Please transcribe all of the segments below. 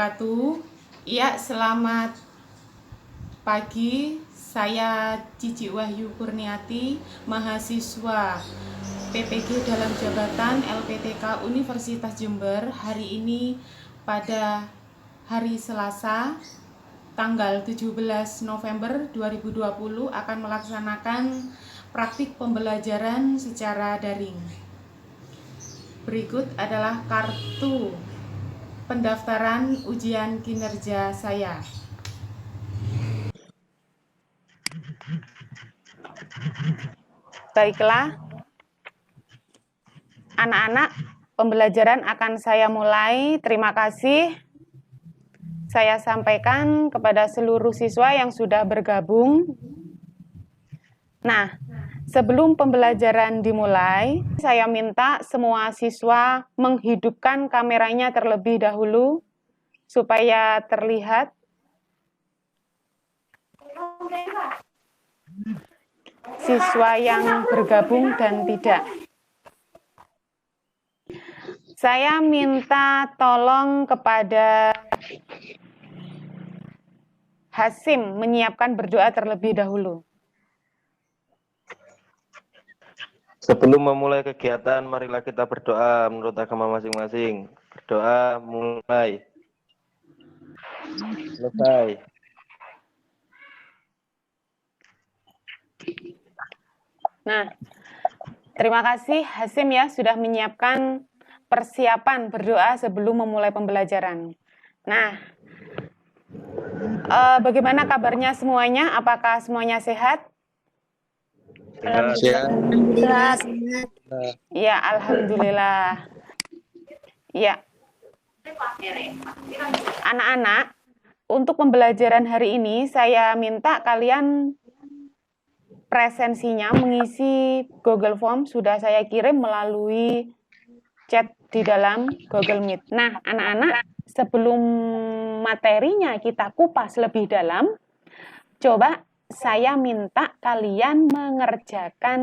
wabarakatuh. Ya, selamat pagi. Saya Cici Wahyu Kurniati, mahasiswa PPG dalam jabatan LPTK Universitas Jember. Hari ini pada hari Selasa tanggal 17 November 2020 akan melaksanakan praktik pembelajaran secara daring. Berikut adalah kartu pendaftaran ujian kinerja saya. Baiklah, anak-anak, pembelajaran akan saya mulai. Terima kasih. Saya sampaikan kepada seluruh siswa yang sudah bergabung. Nah, sebelum pembelajaran dimulai, saya minta semua siswa menghidupkan kameranya terlebih dahulu supaya terlihat. Siswa yang bergabung dan tidak. Saya minta tolong kepada Hasim menyiapkan berdoa terlebih dahulu. Sebelum memulai kegiatan, marilah kita berdoa menurut agama masing-masing. Berdoa mulai. Selesai. Nah, terima kasih Hasim ya sudah menyiapkan persiapan berdoa sebelum memulai pembelajaran. Nah, bagaimana kabarnya semuanya? Apakah semuanya sehat? Alhamdulillah. Ya, alhamdulillah. Ya. Anak-anak, untuk pembelajaran hari ini saya minta kalian presensinya mengisi Google Form sudah saya kirim melalui chat di dalam Google Meet. Nah, anak-anak, sebelum materinya kita kupas lebih dalam, coba saya minta kalian mengerjakan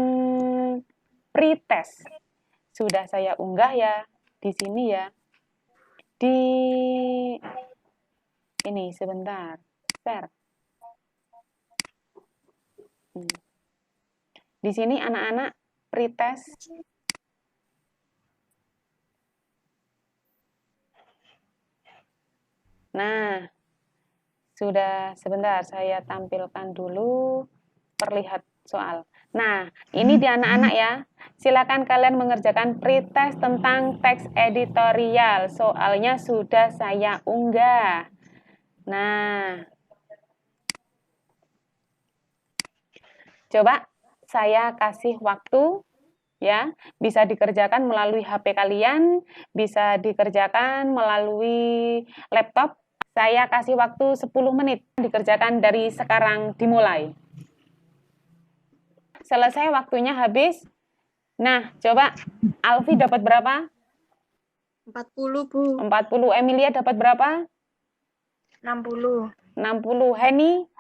pretest. Sudah saya unggah ya di sini ya. Di ini sebentar. Share. Di sini anak-anak pretest. Nah, sudah sebentar saya tampilkan dulu perlihat soal. Nah, ini di anak-anak ya. Silakan kalian mengerjakan pretest tentang teks editorial. Soalnya sudah saya unggah. Nah, coba saya kasih waktu ya, bisa dikerjakan melalui HP kalian, bisa dikerjakan melalui laptop. Saya kasih waktu 10 menit, dikerjakan dari sekarang dimulai. Selesai waktunya habis. Nah, coba Alfi dapat berapa? 40, Bu. 40. Emilia dapat berapa? 60. 60. Heni?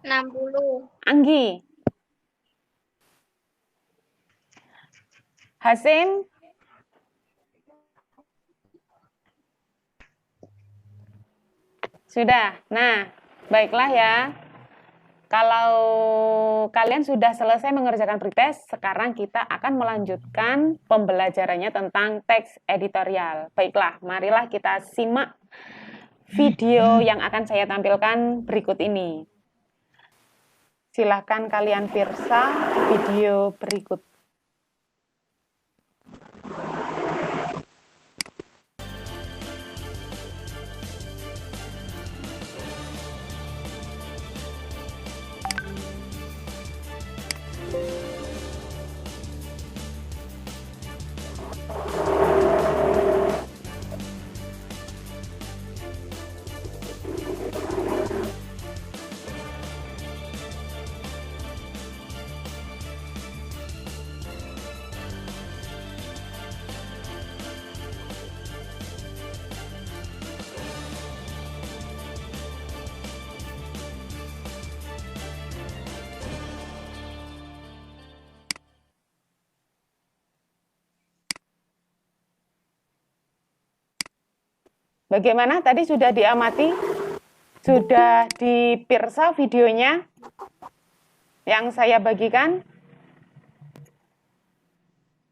60. Anggi? Hasim? Sudah. Nah, baiklah ya. Kalau kalian sudah selesai mengerjakan pretest, sekarang kita akan melanjutkan pembelajarannya tentang teks editorial. Baiklah, marilah kita simak video yang akan saya tampilkan berikut ini. Silahkan kalian pirsa video berikut. Bagaimana? Tadi sudah diamati? Sudah dipirsa videonya yang saya bagikan?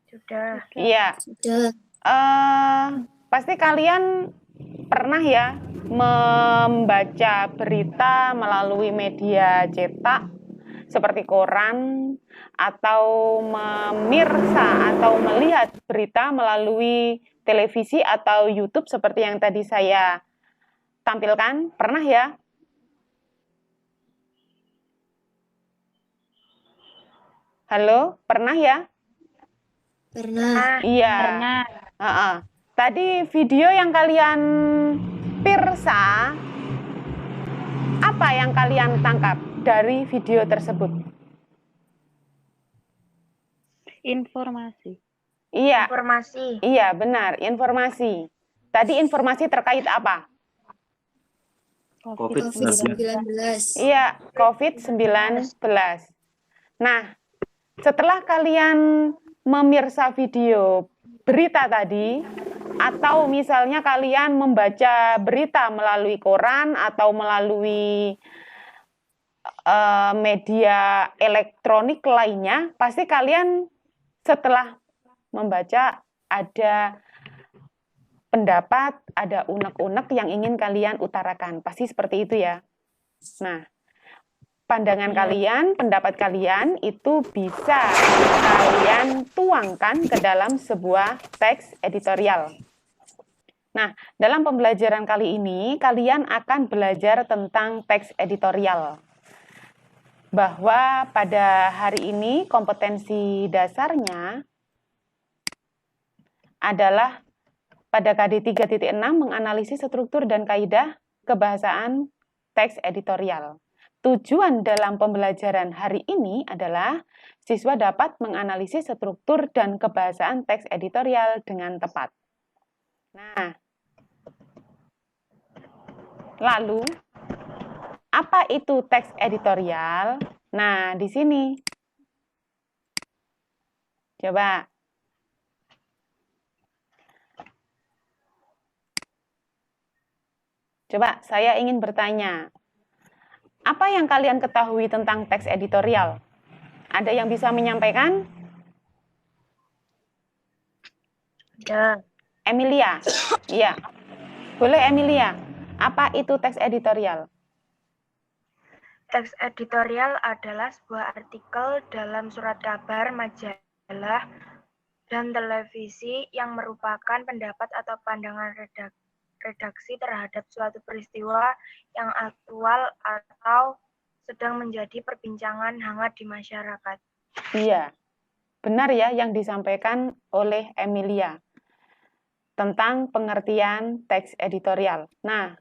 Sudah. Iya. Sudah. Pasti kalian pernah ya membaca berita melalui media cetak seperti koran atau memirsa atau melihat berita melalui televisi atau YouTube seperti yang tadi saya tampilkan. Pernah ya? Halo, pernah ya? Pernah. Iya. Tadi video yang kalian pirsa, apa yang kalian tangkap dari video tersebut? Informasi. Iya. Informasi. Iya, benar, informasi. Tadi informasi terkait apa? COVID-19. Iya, COVID-19. Nah, setelah kalian memirsa video berita tadi, atau misalnya kalian membaca berita melalui koran atau melalui media elektronik lainnya, pasti kalian setelah membaca ada pendapat, ada unek-unek yang ingin kalian utarakan. Pasti seperti itu ya. Nah, pandangan kalian, pendapat kalian itu bisa kalian tuangkan ke dalam sebuah teks editorial. Nah, dalam pembelajaran kali ini, kalian akan belajar tentang teks editorial. Bahwa pada hari ini kompetensi dasarnya adalah pada KD 3.6 menganalisis struktur dan kaidah kebahasaan teks editorial. Tujuan dalam pembelajaran hari ini adalah siswa dapat menganalisis struktur dan kebahasaan teks editorial dengan tepat. Nah, lalu apa itu teks editorial? Nah, di sini. Coba. Coba, saya ingin bertanya. Apa yang kalian ketahui tentang teks editorial? Ada yang bisa menyampaikan? Ada. Emilia? Iya. Boleh Emilia. Apa itu teks editorial? Teks editorial adalah sebuah artikel dalam surat kabar, majalah, dan televisi yang merupakan pendapat atau pandangan redaksi terhadap suatu peristiwa yang aktual atau sedang menjadi perbincangan hangat di masyarakat. Iya, benar ya yang disampaikan oleh Emilia tentang pengertian teks editorial. Nah,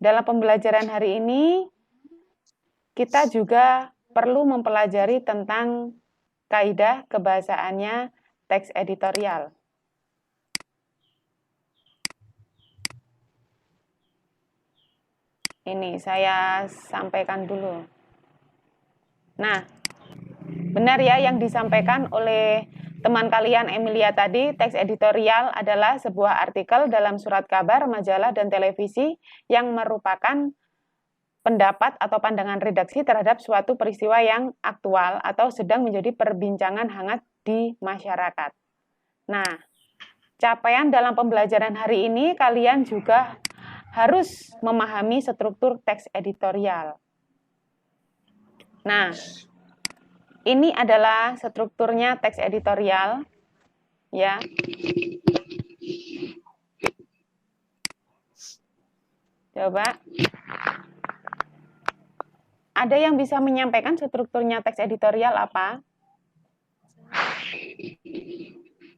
dalam pembelajaran hari ini, kita juga perlu mempelajari tentang kaidah kebahasaannya teks editorial. Ini saya sampaikan dulu. Nah, benar ya yang disampaikan oleh teman kalian Emilia tadi, teks editorial adalah sebuah artikel dalam surat kabar, majalah, dan televisi yang merupakan pendapat atau pandangan redaksi terhadap suatu peristiwa yang aktual atau sedang menjadi perbincangan hangat di masyarakat. Nah, capaian dalam pembelajaran hari ini kalian juga harus memahami struktur teks editorial. Nah, ini adalah strukturnya teks editorial, ya. Coba. Ada yang bisa menyampaikan strukturnya teks editorial apa?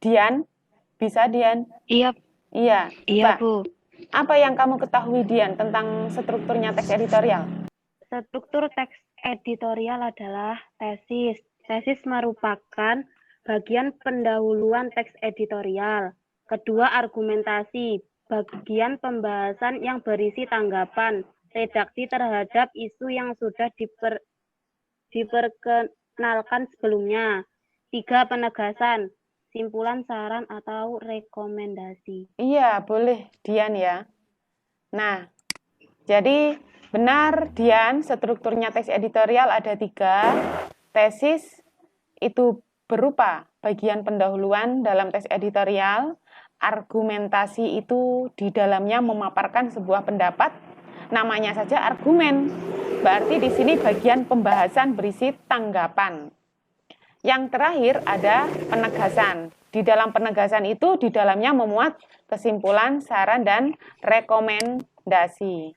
Dian? Bisa, Dian? Iya. Iya. Iya, Pak. Bu. Apa yang kamu ketahui, Dian, tentang strukturnya teks editorial? Struktur teks editorial adalah tesis. Tesis merupakan bagian pendahuluan teks editorial. Kedua, argumentasi, bagian pembahasan yang berisi tanggapan, redaksi terhadap isu yang sudah diperkenalkan sebelumnya. 3, penegasan, simpulan, saran, atau rekomendasi. Iya, boleh, Dian ya. Nah, jadi benar Dian, strukturnya teks editorial ada 3. Tesis itu berupa bagian pendahuluan dalam teks editorial. Argumentasi itu di dalamnya memaparkan sebuah pendapat. Namanya saja argumen. Berarti di sini bagian pembahasan berisi tanggapan. Yang terakhir ada penegasan. Di dalam penegasan itu di dalamnya memuat kesimpulan, saran, dan rekomendasi.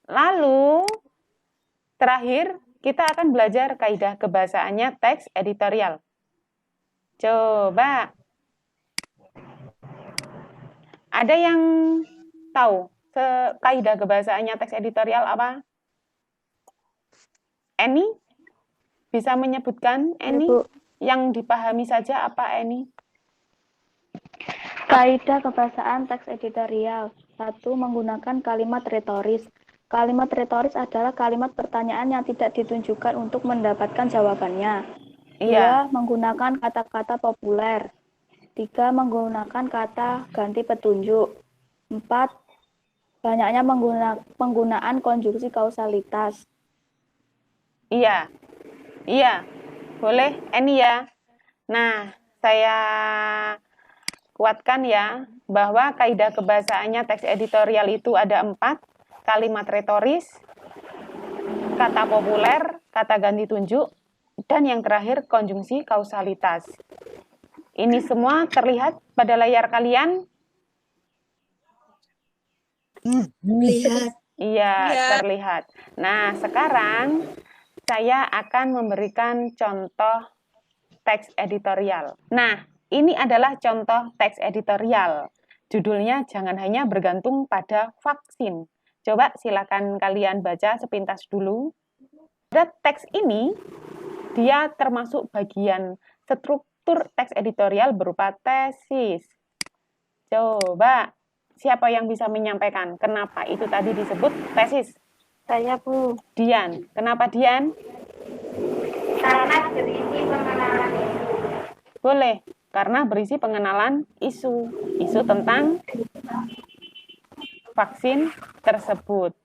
Lalu terakhir kita akan belajar kaidah kebahasaannya teks editorial. Coba ada yang tahu kaidah kebahasaannya teks editorial apa? Eni? Bisa menyebutkan, Eni? Bu. Yang dipahami saja apa, Eni? Kaidah kebahasaan teks editorial. 1. Menggunakan kalimat retoris. Kalimat retoris adalah kalimat pertanyaan yang tidak ditunjukkan untuk mendapatkan jawabannya. 2. Menggunakan kata-kata populer. 3. Menggunakan kata ganti petunjuk. 4. Banyaknya penggunaan konjungsi kausalitas. Iya. Iya. Boleh, Eni ya. Nah, saya kuatkan ya, bahwa kaidah kebahasaannya teks editorial itu ada 4. Kalimat retoris, kata populer, kata ganti tunjuk, dan yang terakhir konjungsi kausalitas. Ini semua terlihat pada layar kalian? Lihat. Iya, terlihat. Nah, sekarang saya akan memberikan contoh teks editorial. Nah, ini adalah contoh teks editorial. Judulnya jangan hanya bergantung pada vaksin. Coba silakan kalian baca sepintas dulu. Pada teks ini, dia termasuk bagian struktur teks editorial berupa tesis. Coba, siapa yang bisa menyampaikan kenapa itu tadi disebut tesis? Saya, Bu. Dian. Kenapa Dian? Karena berisi pengenalan isu. Boleh, karena berisi pengenalan isu. Isu tentang vaksin tersebut.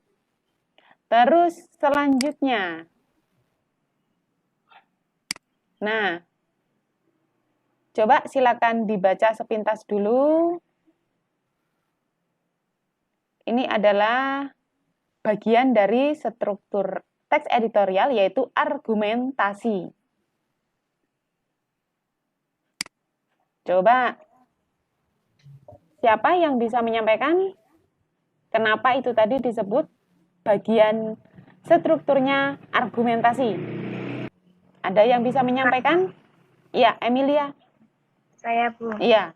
Terus selanjutnya. Nah, coba silakan dibaca sepintas dulu. Ini adalah bagian dari struktur teks editorial, yaitu argumentasi. Coba, siapa yang bisa menyampaikan kenapa itu tadi disebut bagian strukturnya argumentasi? Ada yang bisa menyampaikan? Iya, Emilia. Saya, Bu. Iya.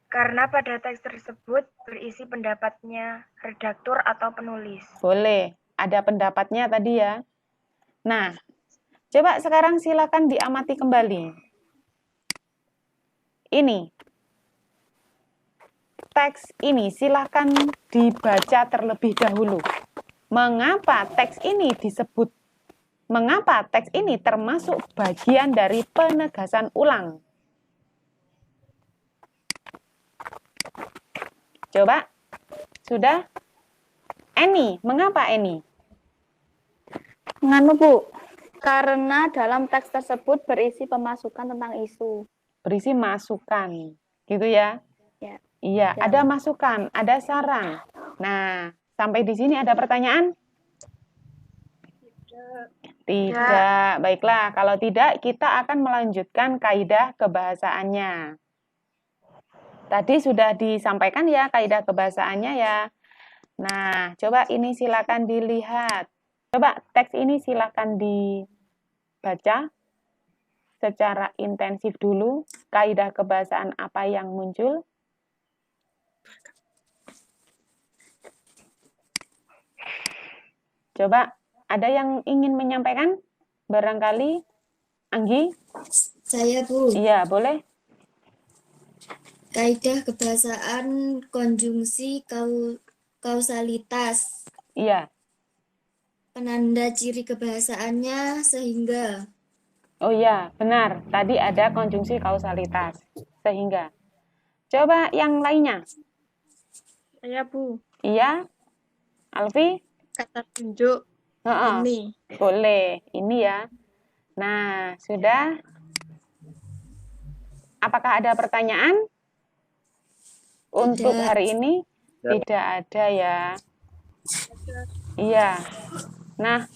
Karena pada teks tersebut berisi pendapatnya redaktur atau penulis. Boleh, ada pendapatnya tadi ya. Nah, coba sekarang silakan diamati kembali. Ini, teks ini silakan dibaca terlebih dahulu. Mengapa teks ini disebut? Mengapa teks ini termasuk bagian dari penegasan ulang? Coba, sudah? Eni, mengapa Eni? Nganu, Bu. Karena dalam teks tersebut berisi pemasukan tentang isu. Berisi masukan, gitu ya? Ya. Iya, Ya. ada masukan, ada saran. Nah, sampai di sini ada pertanyaan? Tidak. Baiklah, kalau tidak kita akan melanjutkan kaidah kebahasaannya. Tadi sudah disampaikan ya kaidah kebahasaannya ya. Nah, coba ini silakan dilihat. Coba teks ini silakan dibaca secara intensif dulu. Kaidah kebahasaan apa yang muncul? Coba, ada yang ingin menyampaikan? Barangkali, Anggi? Saya, Bu. Iya, boleh. Kaidah kebahasaan konjungsi kausalitas. Iya. Penanda ciri kebahasaannya sehingga. Oh iya, benar. Tadi ada konjungsi kausalitas. Sehingga. Coba yang lainnya. Saya, Bu. Iya, Alfi? Kata tunjuk Heeh, ini. boleh. Ini ya. Nah, sudah. Apakah ada pertanyaan untuk Tidak. hari ini? Ya. Tidak ada ya. Iya. Nah,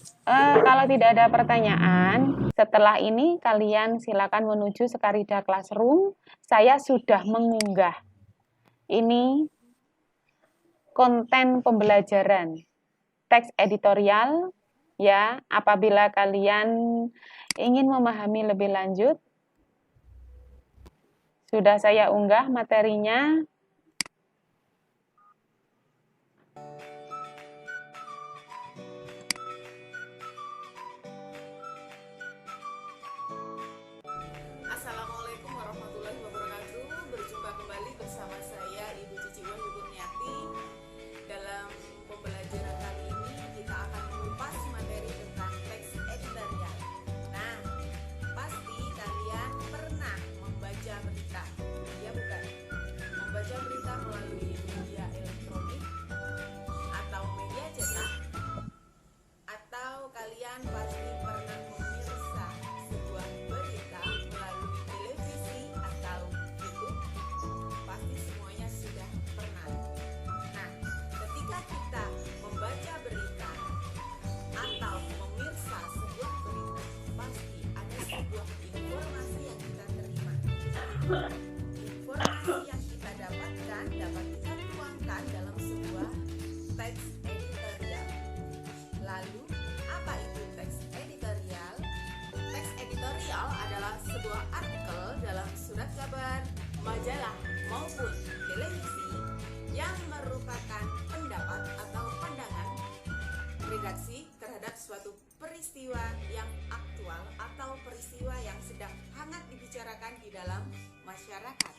kalau tidak ada pertanyaan, setelah ini kalian silakan menuju Sekarida Classroom. Saya sudah mengunggah ini konten pembelajaran teks editorial ya. Apabila kalian ingin memahami lebih lanjut, sudah saya unggah materinya. Assalamualaikum warahmatullahi wabarakatuh. Berjumpa kembali bersama saya Ibu Cici Wahyu Kurniati. Dalam pembelajaran kali ini kita akan mengupas materi tentang teks editorial. Nah, pasti kalian pernah membaca berita, ya bukan? Membaca berita melalui media elektronik atau media cetak, atau kalian pasti pernah memirsa sebuah berita melalui televisi atau YouTube. Pasti semuanya sudah pernah. Nah, ketika kita membaca berita atau memirsa sebuah berita, pasti ada sebuah informasi yang kita terima. Informasi yang kita dapatkan dapat kita tuangkan dalam sebuah teks editorial. Lalu, apa itu teks editorial? Teks editorial adalah sebuah artikel dalam surat kabar, majalah, maupun televisi yang merupakan pendapat atau pandangan redaksi terhadap suatu peristiwa yang aktual atau peristiwa yang sedang hangat dibicarakan di dalam masyarakat.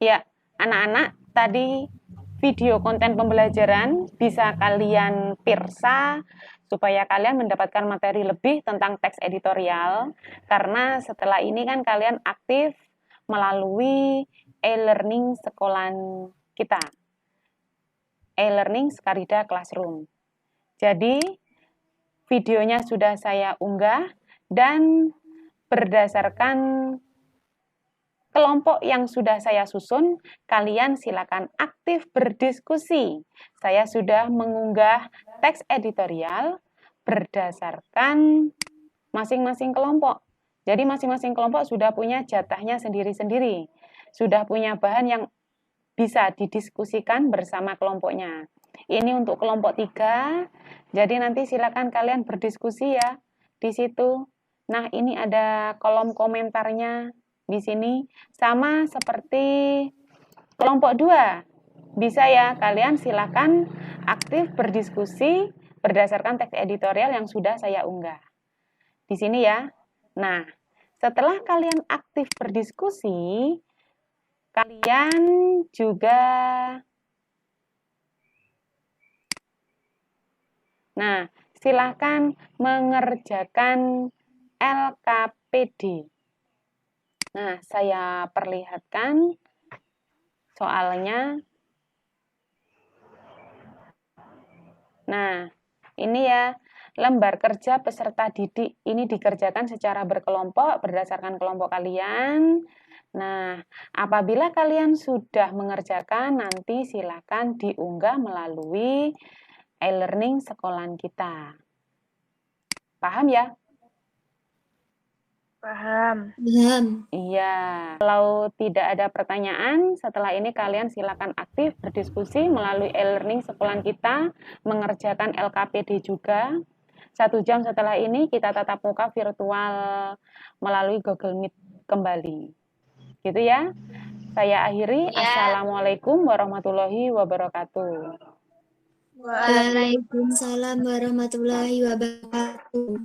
Ya, anak-anak, tadi video konten pembelajaran bisa kalian pirsa supaya kalian mendapatkan materi lebih tentang teks editorial, karena setelah ini kan kalian aktif melalui e-learning sekolahan kita, e-learning Sekarida Classroom. Jadi, videonya sudah saya unggah dan berdasarkan kelompok yang sudah saya susun, kalian silakan aktif berdiskusi. Saya sudah mengunggah teks editorial berdasarkan masing-masing kelompok. Jadi masing-masing kelompok sudah punya jatahnya sendiri-sendiri. Sudah punya bahan yang bisa didiskusikan bersama kelompoknya. Ini untuk kelompok 3. Jadi nanti silakan kalian berdiskusi ya di situ. Nah, ini ada kolom komentarnya di sini, sama seperti kelompok 2. Bisa ya, kalian silakan aktif berdiskusi berdasarkan teks editorial yang sudah saya unggah. Di sini ya. Nah, setelah kalian aktif berdiskusi, kalian juga silakan mengerjakan LKPD. Nah, saya perlihatkan soalnya. Nah, ini ya, lembar kerja peserta didik ini dikerjakan secara berkelompok berdasarkan kelompok kalian. Nah, apabila kalian sudah mengerjakan, nanti silakan diunggah melalui e-learning sekolahan kita. Paham ya? Paham. Paham. Iya. Kalau tidak ada pertanyaan, setelah ini kalian silakan aktif berdiskusi melalui e-learning sekolahan kita, mengerjakan LKPD juga. 1 jam setelah ini kita tatap muka virtual melalui Google Meet kembali. Gitu ya. Saya akhiri. Assalamualaikum warahmatullahi wabarakatuh. Waalaikumsalam warahmatullahi wabarakatuh.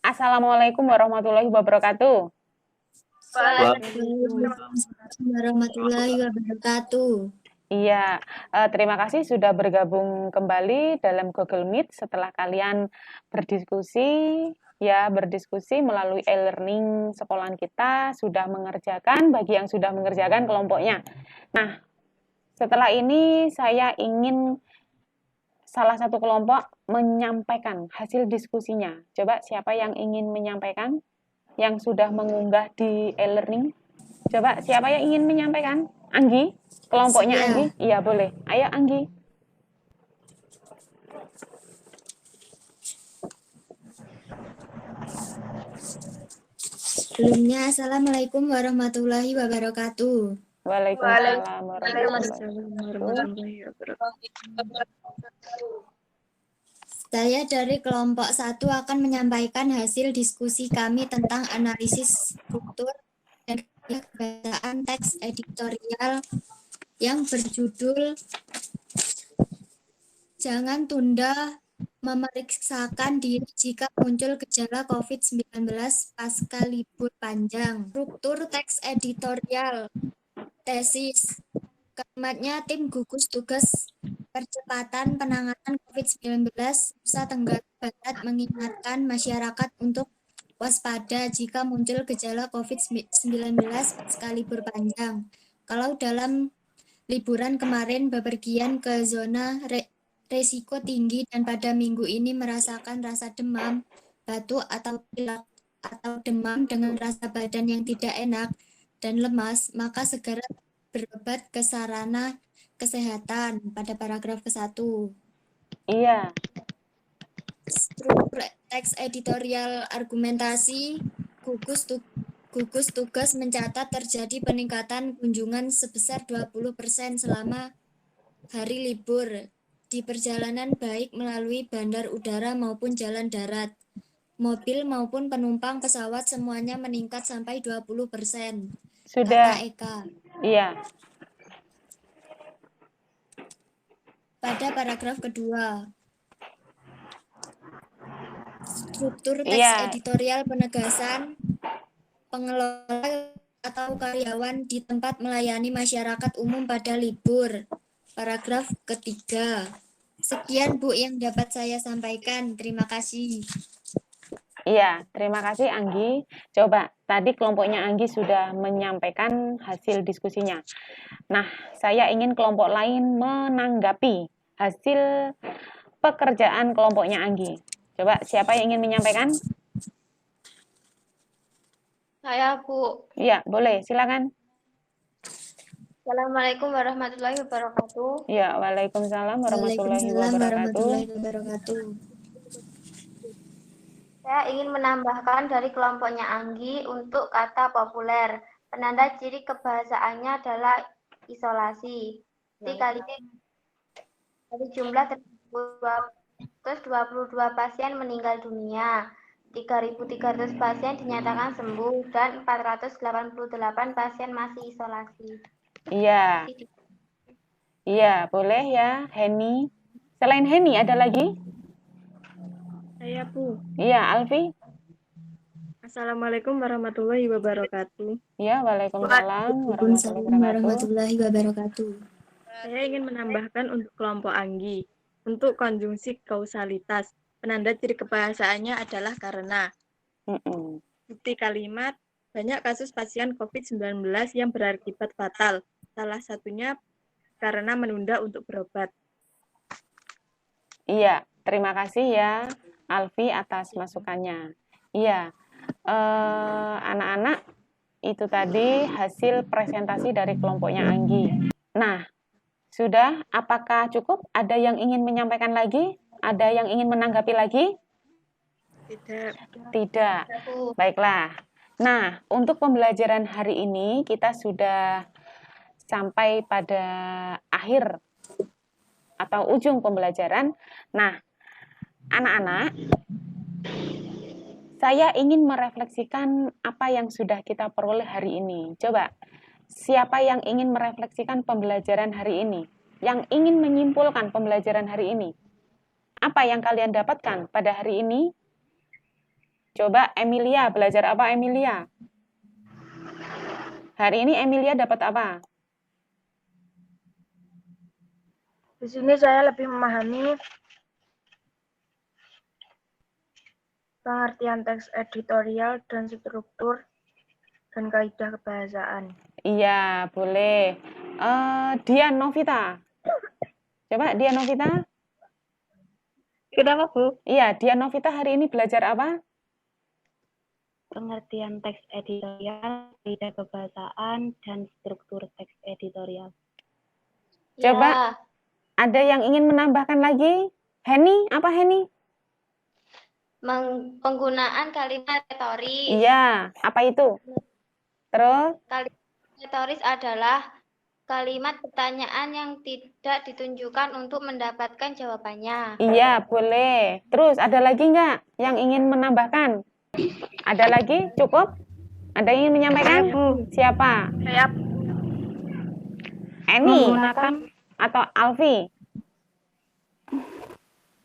Assalamualaikum warahmatullahi wabarakatuh. Waalaikumsalam warahmatullahi wabarakatuh. Iya, terima kasih sudah bergabung kembali dalam Google Meet setelah kalian berdiskusi melalui e-learning sekolahan kita, sudah mengerjakan, bagi yang sudah mengerjakan kelompoknya. Nah, setelah ini saya ingin salah satu kelompok menyampaikan hasil diskusinya. Coba siapa yang ingin menyampaikan? Yang sudah mengunggah di e-learning? Coba siapa yang ingin menyampaikan? Anggi? Kelompoknya Saya. Anggi? Iya, boleh. Ayo, Anggi. Sebelumnya, Assalamualaikum warahmatullahi wabarakatuh. Waalaikumsalam warahmatullahi Saya dari kelompok 1 akan menyampaikan hasil diskusi kami tentang analisis struktur dan kebahasaan teks editorial yang berjudul Jangan Tunda Memeriksakan Diri Jika Muncul Gejala COVID-19 Pasca Libur Panjang. Struktur teks editorial, tesis. Kalimatnya tim gugus tugas percepatan penanganan COVID-19 Nusa Tenggara Barat mengingatkan masyarakat untuk waspada jika muncul gejala COVID-19 pasca libur panjang. Kalau dalam liburan kemarin bepergian ke zona resiko tinggi dan pada minggu ini merasakan rasa demam, batuk atau pilek atau demam dengan rasa badan yang tidak enak dan lemas, maka segera berobat ke sarana kesehatan pada paragraf ke-1. Iya. Struktur teks editorial argumentasi, gugus tugas mencatat terjadi peningkatan kunjungan sebesar 20% selama hari libur di perjalanan baik melalui bandar udara maupun jalan darat. Mobil maupun penumpang pesawat semuanya meningkat sampai 20%. Sudah. Kata Eka. Iya. Pada paragraf kedua, struktur teks Iya. editorial penegasan pengelola atau karyawan di tempat melayani masyarakat umum pada libur. Paragraf ketiga. Sekian Bu yang dapat saya sampaikan. Terima kasih. Iya, terima kasih Anggi. Coba, tadi kelompoknya Anggi sudah menyampaikan hasil diskusinya. Nah, saya ingin kelompok lain menanggapi hasil pekerjaan kelompoknya Anggi. Coba, siapa yang ingin menyampaikan? Saya, Bu. Iya, boleh, silakan. Assalamualaikum warahmatullahi wabarakatuh. Ya, waalaikumsalam warahmatullahi wabarakatuh. Saya ingin menambahkan dari kelompoknya Anggi untuk kata populer. Penanda ciri kebahasaannya adalah isolasi. Dari jumlah 322 pasien meninggal dunia, 3.300 pasien dinyatakan sembuh, dan 488 pasien masih isolasi. Iya. Iya, boleh ya, Heni. Selain Heni, ada lagi? Saya, Bu. Iya, Alfi. Assalamualaikum warahmatullahi wabarakatuh. Iya, waalaikumsalam warahmatullahi wabarakatuh. Saya ingin menambahkan untuk kelompok Anggi. Untuk konjungsi kausalitas, penanda ciri kebahasaannya adalah karena. Bukti kalimat, banyak kasus pasien COVID-19 yang berakibat fatal. Salah satunya karena menunda untuk berobat. Iya, terima kasih ya Alfi atas masukannya. Iya, anak-anak, itu tadi hasil presentasi dari kelompoknya Anggi. Nah, sudah, apakah cukup? Ada yang ingin menyampaikan lagi? Ada yang ingin menanggapi lagi? Tidak. Baiklah. Nah, untuk pembelajaran hari ini kita sudah sampai pada akhir atau ujung pembelajaran. Nah, anak-anak, saya ingin merefleksikan apa yang sudah kita peroleh hari ini. Coba, siapa yang ingin merefleksikan pembelajaran hari ini? Yang ingin menyimpulkan pembelajaran hari ini? Apa yang kalian dapatkan pada hari ini? Coba Emilia, belajar apa Emilia? Hari ini Emilia dapat apa? Di sini saya lebih memahami pengertian teks editorial dan struktur dan kaidah kebahasaan. Iya, boleh. Dian Novita. Coba Dian Novita. Kenapa, Bu? Iya, Dian Novita hari ini belajar apa? Pengertian teks editorial, kaidah kebahasaan, dan struktur teks editorial. Coba Ya, ada yang ingin menambahkan lagi? Heni, apa Heni? penggunaan kalimat retoris. Iya, apa itu? Terus? Kalimat retoris adalah kalimat pertanyaan yang tidak ditunjukkan untuk mendapatkan jawabannya. Iya, boleh. Terus ada lagi nggak yang ingin menambahkan? Ada lagi? Cukup? Ada yang ingin menyampaikan? Siapa? Saya Eni Menggunakan atau Alfi?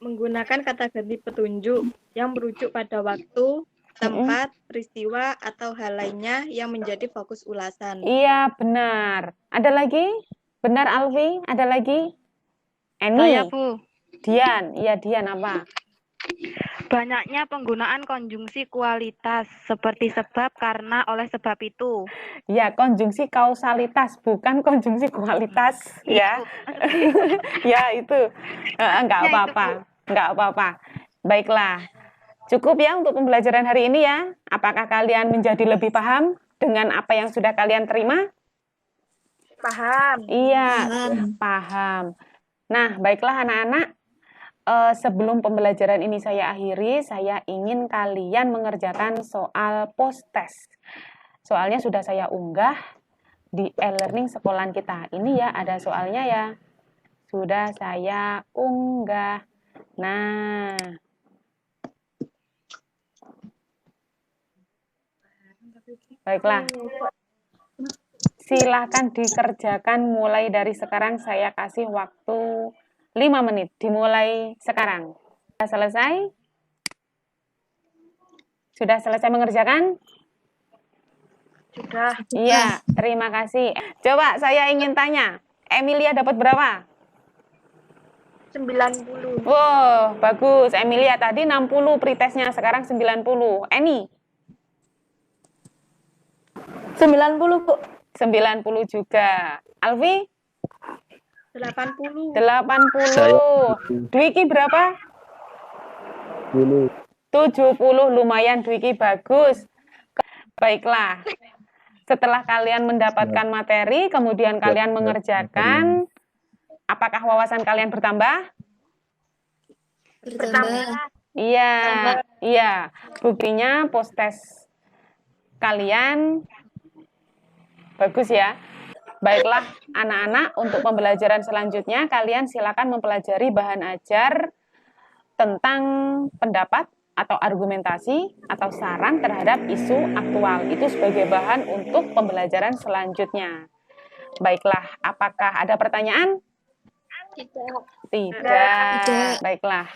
Menggunakan kata ganti petunjuk yang merujuk pada waktu, tempat, peristiwa, atau hal lainnya yang menjadi fokus ulasan. Iya, benar. Ada lagi? Benar, Alfi? Ada lagi? Eni? saya, Bu. Dian? Iya, Dian apa? Banyaknya penggunaan konjungsi kualitas seperti sebab, karena, oleh sebab itu. Ya, konjungsi kausalitas, bukan konjungsi kualitas. Ya, ya itu. Enggak apa-apa. Enggak apa-apa. Baiklah. Cukup ya untuk pembelajaran hari ini ya. Apakah kalian menjadi lebih paham dengan apa yang sudah kalian terima? paham. Iya, paham. Nah, baiklah anak-anak. Sebelum pembelajaran ini saya akhiri, saya ingin kalian mengerjakan soal post-test. Soalnya sudah saya unggah di e-learning sekolahan kita. Ini ya, ada soalnya ya. Sudah saya unggah. Nah, baiklah. Silakan dikerjakan mulai dari sekarang. Saya kasih waktu 5 menit. Dimulai sekarang. Sudah selesai? Sudah selesai mengerjakan? Sudah Iya, terima kasih. Coba saya ingin tanya, Emilia dapat berapa? 90. Wow, bagus. Emilia tadi 60 pretestnya, sekarang 90. Eni? 90, Bu. 90 juga. Alfi? 80. 80. Dwiki berapa? 70. Lumayan Dwiki, bagus. Baiklah. Setelah kalian mendapatkan materi, kemudian kalian mengerjakan, apakah wawasan kalian bertambah? Bertambah. Iya, iya. Buktinya post-test kalian bagus ya. Baiklah anak-anak, untuk pembelajaran selanjutnya kalian silakan mempelajari bahan ajar tentang pendapat atau argumentasi atau saran terhadap isu aktual. Itu sebagai bahan untuk pembelajaran selanjutnya. Baiklah, apakah ada pertanyaan? Tidak. Tidak. Baiklah.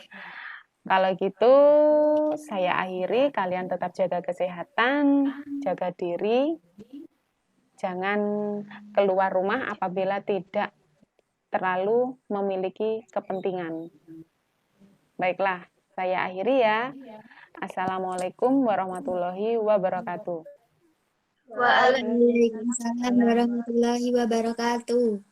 Kalau gitu saya akhiri, kalian tetap jaga kesehatan, jaga diri. Jangan keluar rumah apabila tidak terlalu memiliki kepentingan. Baiklah, saya akhiri ya. Assalamualaikum warahmatullahi wabarakatuh. Waalaikumsalam warahmatullahi wabarakatuh.